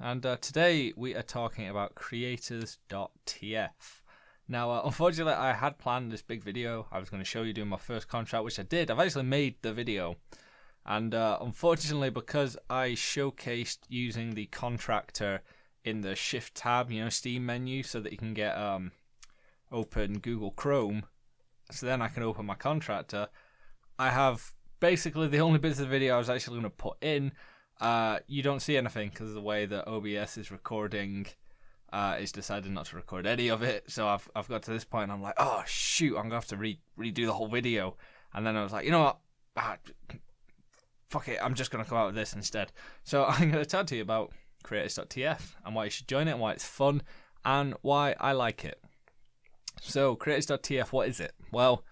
and today we are talking about Creators.TF. Now, unfortunately, I had planned this big video. I was going to show you doing my first contract, which I did. I've actually made the video, and unfortunately, because I showcased using the contractor in the Shift tab, Steam menu, so that you can get open Google Chrome, so then I can open my contractor. I have basically the only bits of the video I was actually going to put in. You don't see anything because of the way that OBS is recording. It's decided not to record any of it. So I've got to this point and I'm like, oh shoot, I'm going to have to redo the whole video. And then I was like, you know what? Fuck it, I'm just going to come out with this instead. So I'm going to talk to you about Creators.TF and why you should join it and why it's fun and why I like it. So Creators.TF, what is it? Well,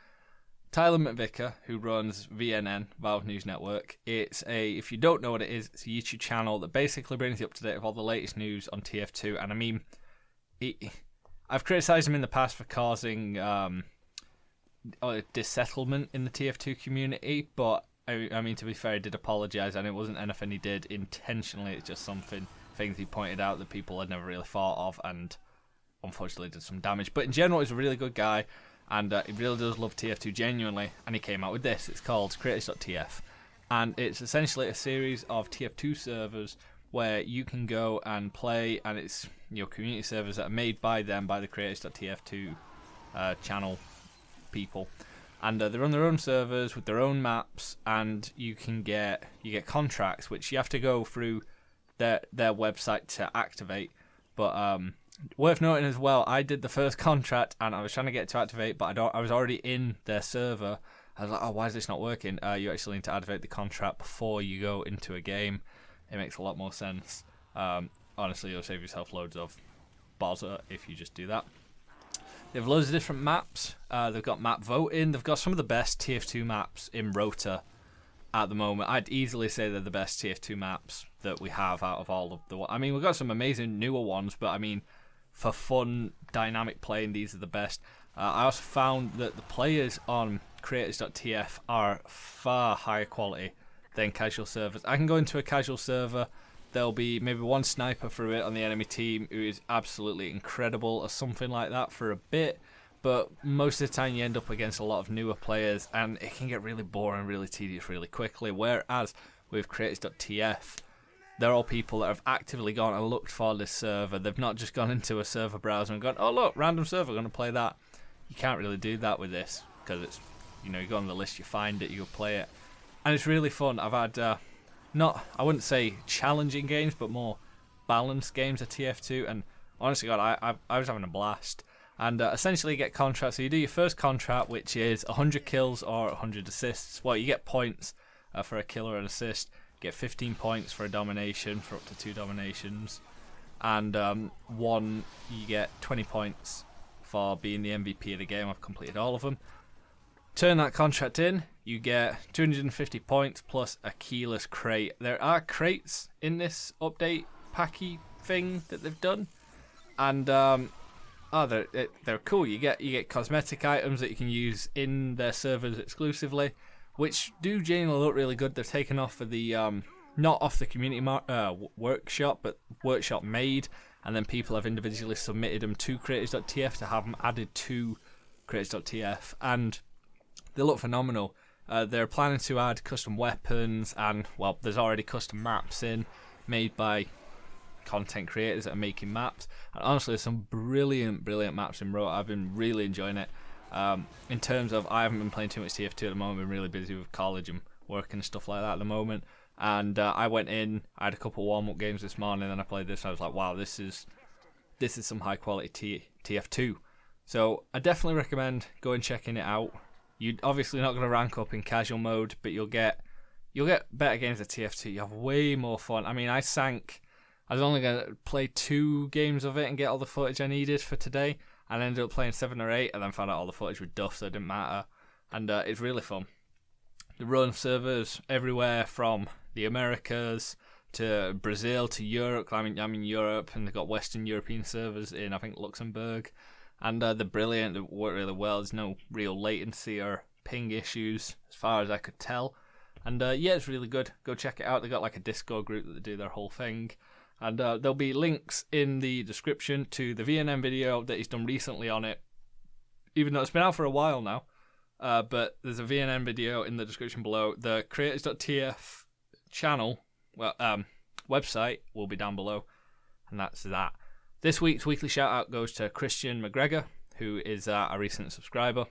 Tyler McVicker, who runs VNN, Valve News Network, if you don't know what it is, it's a YouTube channel that basically brings you up to date with all the latest news on TF2. And I mean, I've criticised him in the past for causing dissettlement in the TF2 community, but I mean, to be fair, he did apologise, and it wasn't anything he did intentionally. It's just things he pointed out that people had never really thought of, and unfortunately did some damage. But in general, he's a really good guy. And he really does love TF2 genuinely, and he came out with this. It's called Creators.TF, and it's essentially a series of TF2 servers where you can go and play, and it's community servers that are made by them, by the Creators.TF2 channel people, and they run their own servers with their own maps, and you get contracts which you have to go through their website to activate, but worth noting as well, I did the first contract and I was trying to get it to activate, but I was already in their server. I was like, oh, why is this not working? You actually need to activate the contract before you go into a game. It makes a lot more sense. Honestly, you'll save yourself loads of bother if you just do that. They have loads of different maps. They've got map voting. They've got some of the best TF2 maps in Rota at the moment. I'd easily say they're the best TF2 maps that we have out of all of the... I mean, we've got some amazing newer ones, but I mean, for fun, dynamic playing, these are the best. I also found that the players on Creators.TF are far higher quality than casual servers. I can go into a casual server, there'll be maybe one sniper for it on the enemy team who is absolutely incredible or something like that for a bit, but most of the time you end up against a lot of newer players and it can get really boring, really tedious really quickly, whereas with Creators.TF, they're all people that have actively gone and looked for this server. They've not just gone into a server browser and gone, oh look, random server, going to play that. You can't really do that with this because it's, you go on the list, you find it, you play it. And it's really fun. I've had, I wouldn't say challenging games, but more balanced games of TF2. And honestly, God, I was having a blast. And essentially you get contracts. So you do your first contract, which is 100 kills or 100 assists. Well, you get points for a kill or an assist. Get 15 points for a domination, for up to 2 dominations, and you get 20 points for being the MVP of the game. I've completed all of them. Turn that contract in, you get 250 points plus a keyless crate. There are crates in this update packy thing that they've done, and they're cool. You get cosmetic items that you can use in their servers exclusively, which do genuinely look really good. They're taken off of the, not off the community workshop, but workshop made, and then people have individually submitted them to Creators.TF to have them added to Creators.TF, and they look phenomenal. They're planning to add custom weapons, and, well, there's already custom maps made by content creators that are making maps, and honestly, there's some brilliant maps in Rota. I've been really enjoying it. In terms of, I haven't been playing too much TF2 at the moment. I've been really busy with college and work and stuff like that at the moment. And I went in, I had a couple warm-up games this morning, and I played this. And I was like, wow, this is some high-quality TF2. So I definitely recommend going checking it out. You're obviously not going to rank up in casual mode, but you'll get better games at TF2. You have way more fun. I mean, I was only going to play 2 games of it and get all the footage I needed for today. And I ended up playing 7 or 8 and then found out all the footage was duff, so it didn't matter. And it's really fun. They run servers everywhere from the Americas to Brazil to Europe. I'm in Europe, and they've got Western European servers in, I think, Luxembourg. And they're brilliant. They work really well. There's no real latency or ping issues as far as I could tell. And yeah, it's really good. Go check it out. They got like a Discord group that they do their whole thing. And there'll be links in the description to the VNM video that he's done recently on it, even though it's been out for a while now. But there's a VNM video in the description below. The Creators.TF channel, website will be down below, and that's that. This week's weekly shout out goes to Christian McGregor, who is a recent subscriber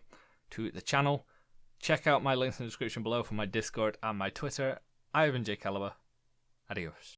to the channel. Check out my links in the description below for my Discord and my Twitter. I've been Jake Caliber. Adios.